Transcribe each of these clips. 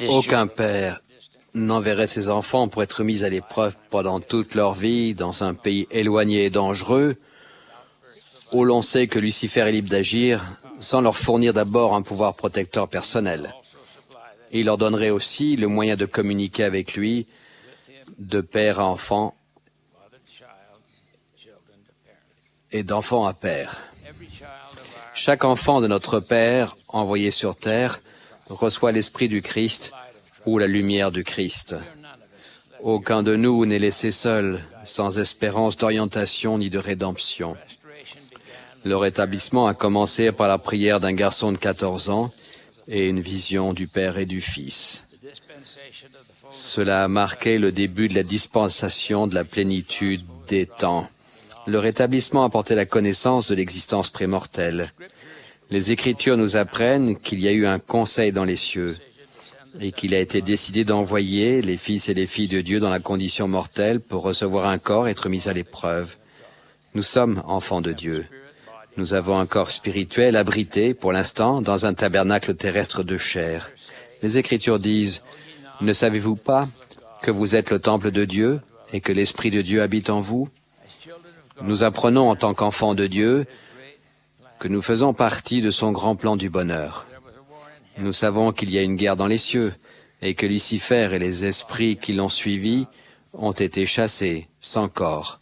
Aucun père n'enverrait ses enfants pour être mis à l'épreuve pendant toute leur vie dans un pays éloigné et dangereux, où l'on sait que Lucifer est libre d'agir, sans leur fournir d'abord un pouvoir protecteur personnel. Il leur donnerait aussi le moyen de communiquer avec lui de père à enfant et d'enfant à père. Chaque enfant de notre Père envoyé sur terre reçoit l'Esprit du Christ ou la lumière du Christ. Aucun de nous n'est laissé seul, sans espérance d'orientation ni de rédemption. Le rétablissement a commencé par la prière d'un garçon de 14 ans et une vision du Père et du Fils. Cela a marqué le début de la dispensation de la plénitude des temps. Le rétablissement a apporté la connaissance de l'existence prémortelle. Les Écritures nous apprennent qu'il y a eu un conseil dans les cieux et qu'il a été décidé d'envoyer les fils et les filles de Dieu dans la condition mortelle pour recevoir un corps et être mis à l'épreuve. Nous sommes enfants de Dieu. Nous avons un corps spirituel abrité, pour l'instant, dans un tabernacle terrestre de chair. Les Écritures disent, « Ne savez-vous pas que vous êtes le temple de Dieu et que l'Esprit de Dieu habite en vous ?» Nous apprenons en tant qu'enfants de Dieu que nous faisons partie de son grand plan du bonheur. Nous savons qu'il y a une guerre dans les cieux et que Lucifer et les esprits qui l'ont suivi ont été chassés, sans corps.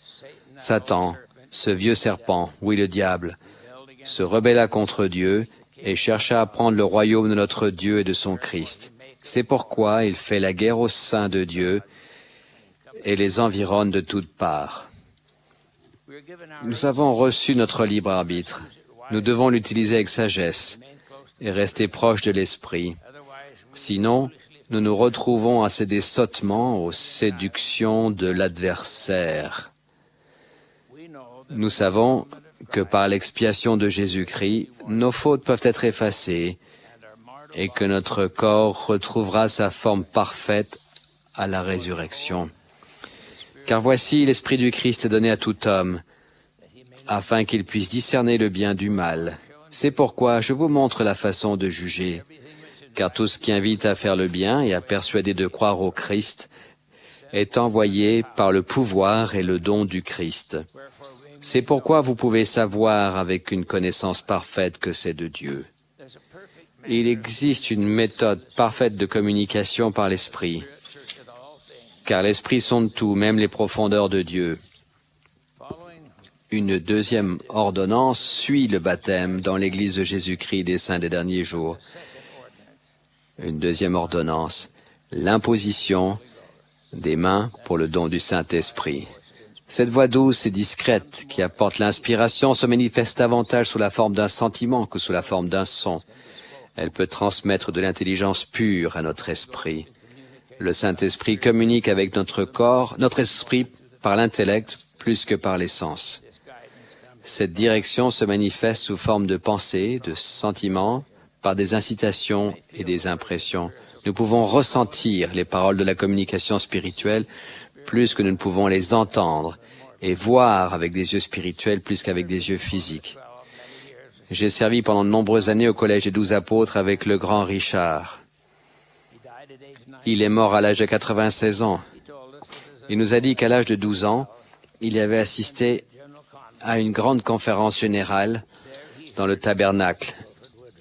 Satan, ce vieux serpent, oui le diable, se rebella contre Dieu et chercha à prendre le royaume de notre Dieu et de son Christ. C'est pourquoi il fait la guerre au sein de Dieu et les environne de toutes parts. Nous avons reçu notre libre arbitre. Nous devons l'utiliser avec sagesse et rester proche de l'esprit. Sinon, nous nous retrouvons à céder sottement aux séductions de l'adversaire. Nous savons que par l'expiation de Jésus-Christ, nos fautes peuvent être effacées et que notre corps retrouvera sa forme parfaite à la résurrection. Car voici, l'Esprit du Christ est donné à tout homme, afin qu'il puisse discerner le bien du mal. C'est pourquoi je vous montre la façon de juger, car tout ce qui invite à faire le bien et à persuader de croire au Christ est envoyé par le pouvoir et le don du Christ. C'est pourquoi vous pouvez savoir avec une connaissance parfaite que c'est de Dieu. Il existe une méthode parfaite de communication par l'Esprit, car l'Esprit sonde tout, même les profondeurs de Dieu. Une deuxième ordonnance suit le baptême dans l'Église de Jésus-Christ des Saints des derniers jours. Une deuxième ordonnance, l'imposition des mains pour le don du Saint-Esprit. Cette voix douce et discrète qui apporte l'inspiration se manifeste davantage sous la forme d'un sentiment que sous la forme d'un son. Elle peut transmettre de l'intelligence pure à notre esprit. Le Saint-Esprit communique avec notre corps, notre esprit par l'intellect plus que par les sens. Cette direction se manifeste sous forme de pensée, de sentiments, par des incitations et des impressions. Nous pouvons ressentir les paroles de la communication spirituelle plus que nous ne pouvons les entendre et voir avec des yeux spirituels plus qu'avec des yeux physiques. J'ai servi pendant de nombreuses années au Collège des 12 apôtres avec le grand Richard. Il est mort à l'âge de 96 ans. Il nous a dit qu'à l'âge de 12 ans, il avait assisté à une grande conférence générale dans le tabernacle.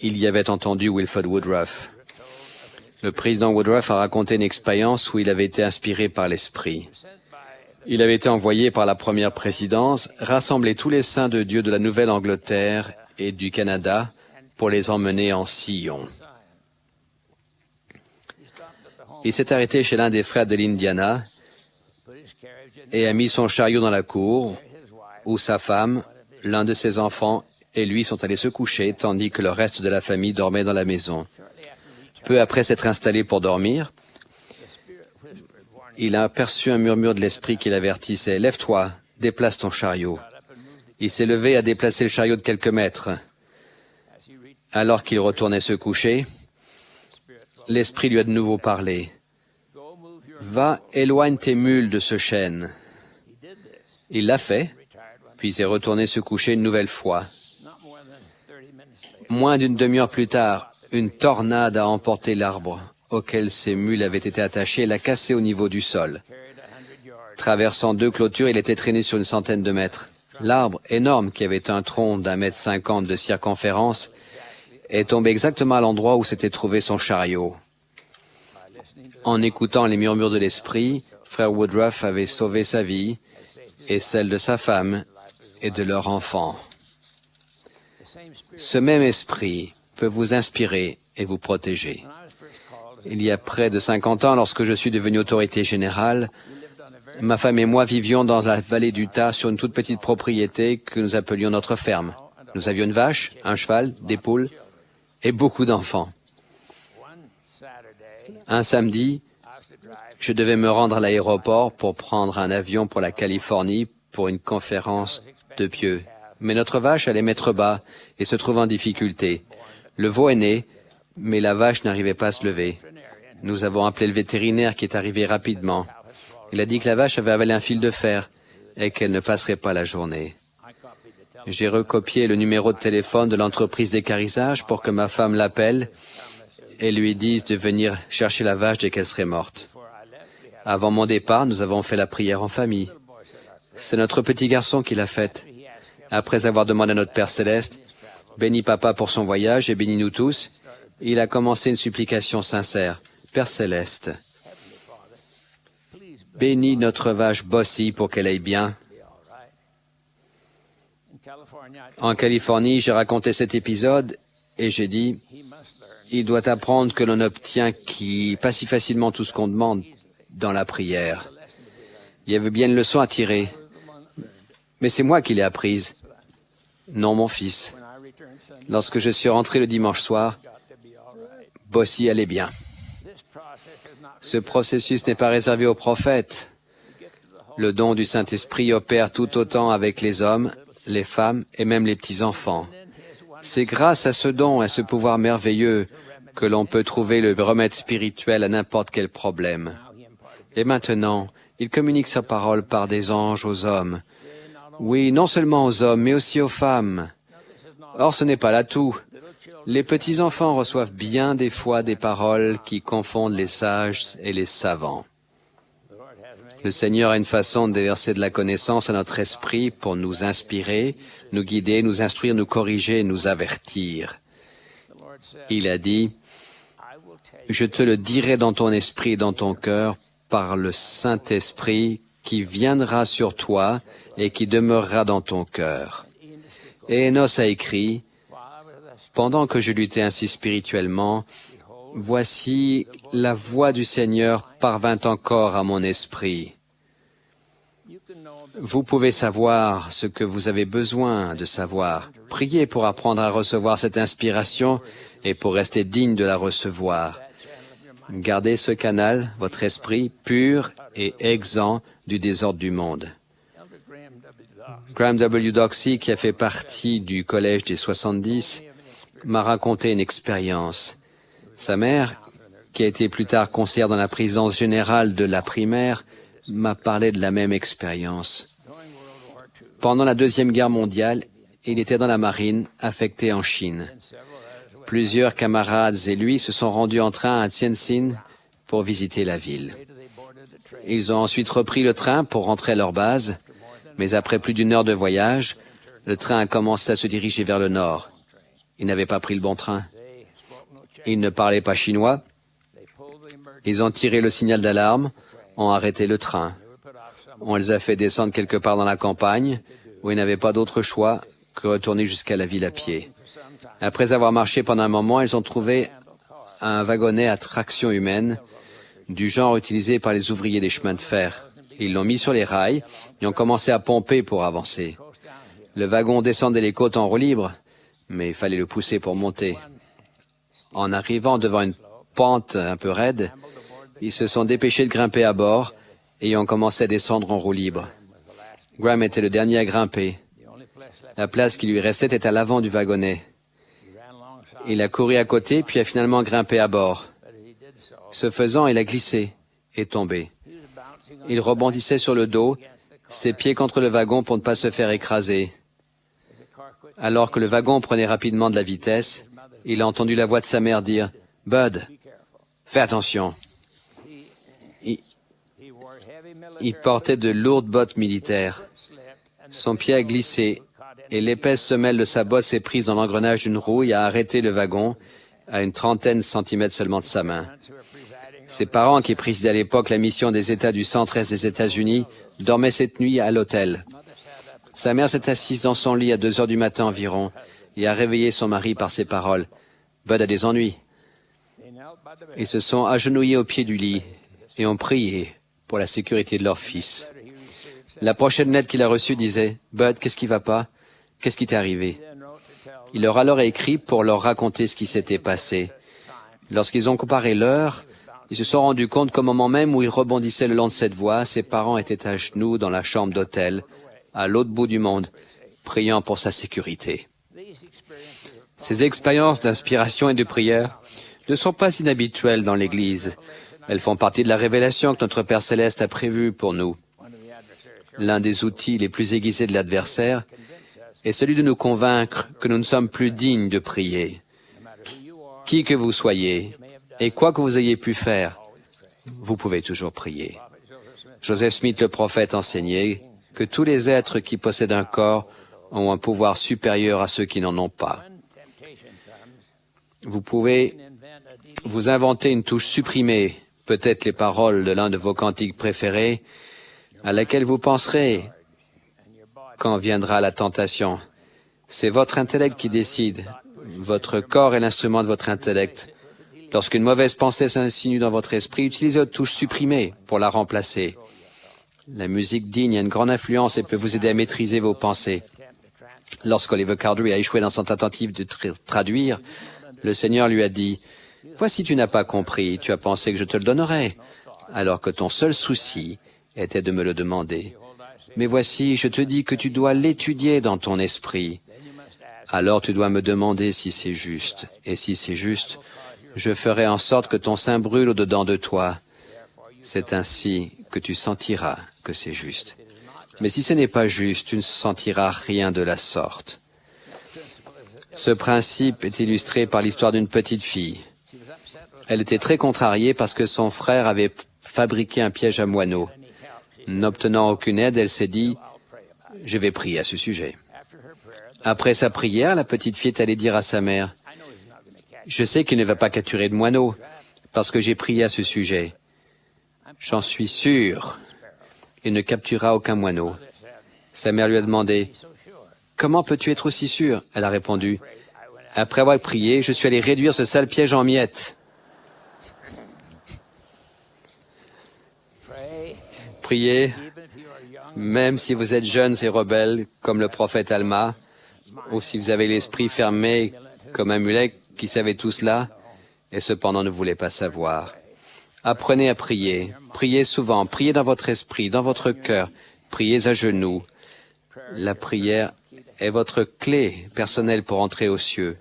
Il y avait entendu Wilford Woodruff. Le président Woodruff a raconté une expérience où il avait été inspiré par l'Esprit. Il avait été envoyé par la première présidence rassembler tous les saints de Dieu de la Nouvelle-Angleterre et du Canada pour les emmener en Sion. Il s'est arrêté chez l'un des frères de l'Indiana et a mis son chariot dans la cour où sa femme, l'un de ses enfants et lui sont allés se coucher tandis que le reste de la famille dormait dans la maison. Peu après s'être installé pour dormir, il a aperçu un murmure de l'esprit qui l'avertissait. « Lève-toi, déplace ton chariot. » Il s'est levé et a déplacé le chariot de quelques mètres. Alors qu'il retournait se coucher, l'esprit lui a de nouveau parlé. « Va, éloigne tes mules de ce chêne. » Il l'a fait, puis est retourné se coucher une nouvelle fois. Moins d'une demi-heure plus tard, Une tornade a emporté l'arbre auquel ces mules avaient été attachées et l'a cassé au niveau du sol. Traversant 2 clôtures, il était traîné sur une centaine de mètres. L'arbre, énorme, qui avait un tronc d'1,50 m de circonférence, est tombé exactement à l'endroit où s'était trouvé son chariot. En écoutant les murmures de l'esprit, frère Woodruff avait sauvé sa vie et celle de sa femme et de leur enfant. Ce même esprit peut vous inspirer et vous protéger. Il y a près de 50 ans, lorsque je suis devenu autorité générale, ma femme et moi vivions dans la vallée d'Utah sur une toute petite propriété que nous appelions notre ferme. Nous avions une vache, un cheval, des poules et beaucoup d'enfants. Un samedi, je devais me rendre à l'aéroport pour prendre un avion pour la Californie pour une conférence de pieux. Mais notre vache allait mettre bas et se trouve en difficulté. Le veau est né, mais la vache n'arrivait pas à se lever. Nous avons appelé le vétérinaire qui est arrivé rapidement. Il a dit que la vache avait avalé un fil de fer et qu'elle ne passerait pas la journée. J'ai recopié le numéro de téléphone de l'entreprise d'équarrissage pour que ma femme l'appelle et lui dise de venir chercher la vache dès qu'elle serait morte. Avant mon départ, nous avons fait la prière en famille. C'est notre petit garçon qui l'a faite. Après avoir demandé à notre Père Céleste, bénis papa pour son voyage et bénis nous tous, il a commencé une supplication sincère. Père Céleste, bénis notre vache Bossy pour qu'elle aille bien. En Californie, j'ai raconté cet épisode et j'ai dit, il doit apprendre que l'on n'obtient pas si facilement tout ce qu'on demande dans la prière. Il y avait bien une leçon à tirer. Mais c'est moi qui l'ai apprise. Non, mon fils. Lorsque je suis rentré le dimanche soir, Bossy allait bien. Ce processus n'est pas réservé aux prophètes. Le don du Saint-Esprit opère tout autant avec les hommes, les femmes et même les petits-enfants. C'est grâce à ce don, à ce pouvoir merveilleux, que l'on peut trouver le remède spirituel à n'importe quel problème. Et maintenant, il communique sa parole par des anges aux hommes. Oui, non seulement aux hommes, mais aussi aux femmes. Or, ce n'est pas là tout. Les petits-enfants reçoivent bien des fois des paroles qui confondent les sages et les savants. Le Seigneur a une façon de déverser de la connaissance à notre esprit pour nous inspirer, nous guider, nous instruire, nous corriger, nous avertir. Il a dit, « Je te le dirai dans ton esprit et dans ton cœur par le Saint-Esprit qui viendra sur toi et qui demeurera dans ton cœur. » Et Enos a écrit, « Pendant que je luttais ainsi spirituellement, voici la voix du Seigneur parvint encore à mon esprit. » Vous pouvez savoir ce que vous avez besoin de savoir. Priez pour apprendre à recevoir cette inspiration et pour rester digne de la recevoir. Gardez ce canal, votre esprit, pur et exempt du désordre du monde. Graham W. Doxey, qui a fait partie du Collège des 70, m'a raconté une expérience. Sa mère, qui a été plus tard conseillère dans la présidence générale de la primaire, m'a parlé de la même expérience. Pendant la Deuxième Guerre mondiale, il était dans la marine, affecté en Chine. Plusieurs camarades et lui se sont rendus en train à Tientsin pour visiter la ville. Ils ont ensuite repris le train pour rentrer à leur base, mais après plus d'1 heure de voyage, le train a commencé à se diriger vers le nord. Ils n'avaient pas pris le bon train. Ils ne parlaient pas chinois. Ils ont tiré le signal d'alarme, ont arrêté le train. On les a fait descendre quelque part dans la campagne, où ils n'avaient pas d'autre choix que retourner jusqu'à la ville à pied. Après avoir marché pendant un moment, ils ont trouvé un wagonnet à traction humaine, du genre utilisé par les ouvriers des chemins de fer. Ils l'ont mis sur les rails et ont commencé à pomper pour avancer. Le wagon descendait les côtes en roue libre, mais il fallait le pousser pour monter. En arrivant devant une pente un peu raide, ils se sont dépêchés de grimper à bord et ont commencé à descendre en roue libre. Graham était le dernier à grimper. La place qui lui restait était à l'avant du wagonnet. Il a couru à côté, puis a finalement grimpé à bord. Ce faisant, il a glissé et tombé. Il rebondissait sur le dos, ses pieds contre le wagon pour ne pas se faire écraser. Alors que le wagon prenait rapidement de la vitesse, il a entendu la voix de sa mère dire « Bud, fais attention ». Il portait de lourdes bottes militaires. Son pied a glissé et l'épaisse semelle de sa botte s'est prise dans l'engrenage d'une roue et a arrêté le wagon à une trentaine de centimètres seulement de sa main. Ses parents, qui présidaient à l'époque la mission des États du centre-est des États-Unis, dormaient cette nuit à l'hôtel. Sa mère s'est assise dans son lit à 2 heures du matin environ et a réveillé son mari par ces paroles. « Bud a des ennuis. » Ils se sont agenouillés au pied du lit et ont prié pour la sécurité de leur fils. La prochaine lettre qu'il a reçue disait « Bud, qu'est-ce qui va pas? Qu'est-ce qui t'est arrivé ?» Il leur a alors écrit pour leur raconter ce qui s'était passé. Lorsqu'ils ont comparé l'heure, ils se sont rendus compte qu'au moment même où ils rebondissaient le long de cette voie, ses parents étaient à genoux dans la chambre d'hôtel, à l'autre bout du monde, priant pour sa sécurité. Ces expériences d'inspiration et de prière ne sont pas inhabituelles dans l'Église. Elles font partie de la révélation que notre Père Céleste a prévue pour nous. L'un des outils les plus aiguisés de l'adversaire est celui de nous convaincre que nous ne sommes plus dignes de prier. Qui que vous soyez, et quoi que vous ayez pu faire, vous pouvez toujours prier. Joseph Smith le prophète enseignait que tous les êtres qui possèdent un corps ont un pouvoir supérieur à ceux qui n'en ont pas. Vous pouvez vous inventer une touche supprimée, peut-être les paroles de l'un de vos cantiques préférés, à laquelle vous penserez quand viendra la tentation. C'est votre intellect qui décide. Votre corps est l'instrument de votre intellect. Lorsqu'une mauvaise pensée s'insinue dans votre esprit, utilisez votre touche supprimée pour la remplacer. La musique digne a une grande influence et peut vous aider à maîtriser vos pensées. Lorsqu'Oliver Cowdery a échoué dans son tentative de traduire, le Seigneur lui a dit « Voici, tu n'as pas compris, tu as pensé que je te le donnerais, alors que ton seul souci était de me le demander. Mais voici, je te dis que tu dois l'étudier dans ton esprit. Alors tu dois me demander si c'est juste, et si c'est juste, je ferai en sorte que ton sein brûle au-dedans de toi. C'est ainsi que tu sentiras que c'est juste. Mais si ce n'est pas juste, tu ne sentiras rien de la sorte. » Ce principe est illustré par l'histoire d'une petite fille. Elle était très contrariée parce que son frère avait fabriqué un piège à moineaux. N'obtenant aucune aide, elle s'est dit « Je vais prier à ce sujet. » Après sa prière, la petite fille est allée dire à sa mère « Je sais qu'il ne va pas capturer de moineaux parce que j'ai prié à ce sujet. J'en suis sûr. Il ne capturera aucun moineau. » Sa mère lui a demandé « Comment peux-tu être aussi sûr ?» Elle a répondu « Après avoir prié, je suis allé réduire ce sale piège en miettes. » Priez, même si vous êtes jeunes et rebelles, comme le prophète Alma, ou si vous avez l'esprit fermé comme Amulek qui savait tout cela, et cependant ne voulait pas savoir. Apprenez à prier. Priez souvent. Priez dans votre esprit, dans votre cœur. Priez à genoux. La prière est votre clé personnelle pour entrer aux cieux.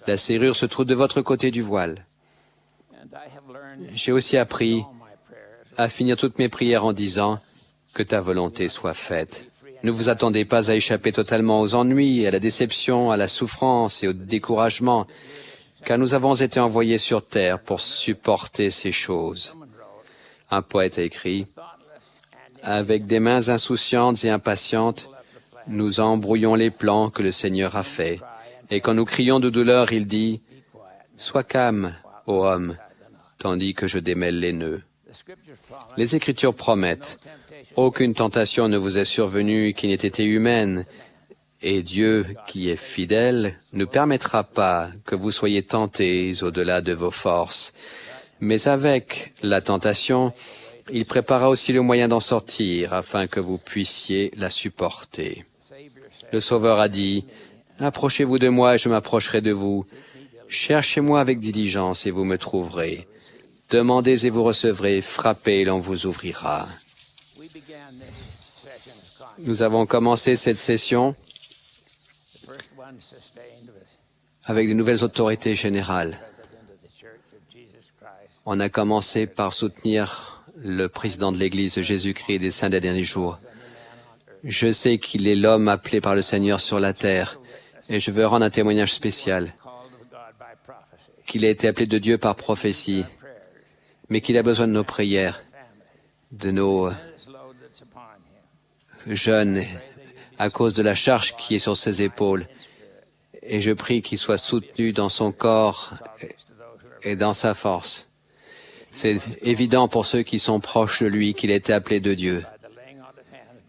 La serrure se trouve de votre côté du voile. J'ai aussi appris à finir toutes mes prières en disant « Que ta volonté soit faite ». Ne vous attendez pas à échapper totalement aux ennuis, à la déception, à la souffrance et au découragement, car nous avons été envoyés sur terre pour supporter ces choses. Un poète a écrit « Avec des mains insouciantes et impatientes, nous embrouillons les plans que le Seigneur a faits. Et quand nous crions de douleur, il dit « Sois calme, ô homme, tandis que je démêle les nœuds. » Les Écritures promettent « Aucune tentation ne vous est survenue qui n'ait été humaine, et Dieu, qui est fidèle, ne permettra pas que vous soyez tentés au-delà de vos forces. Mais avec la tentation, il préparera aussi le moyen d'en sortir, afin que vous puissiez la supporter. » Le Sauveur a dit « Approchez-vous de moi et je m'approcherai de vous. Cherchez-moi avec diligence et vous me trouverez. Demandez et vous recevrez, frappez et l'on vous ouvrira. » Nous avons commencé cette session avec de nouvelles autorités générales. On a commencé par soutenir le président de l'Église de Jésus-Christ et des saints des derniers jours. Je sais qu'il est l'homme appelé par le Seigneur sur la terre, et je veux rendre un témoignage spécial. qu'il a été appelé de Dieu par prophétie, mais qu'il a besoin de nos prières, de nos jeûnes, à cause de la charge qui est sur ses épaules. Et je prie qu'il soit soutenu dans son corps et dans sa force. C'est évident pour ceux qui sont proches de lui qu'il a été appelé de Dieu.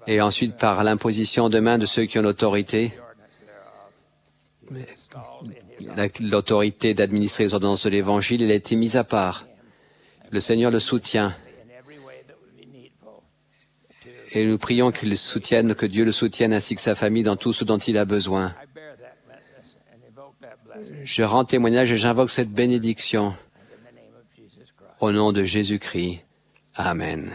Et ensuite, par l'imposition de main de ceux qui ont l'autorité d'administrer les ordonnances de l'Évangile, il a été mis à part. Le Seigneur le soutient. Et nous prions qu'il le soutienne, que Dieu le soutienne ainsi que sa famille dans tout ce dont il a besoin. Je rends témoignage et j'invoque cette bénédiction au nom de Jésus-Christ. Amen.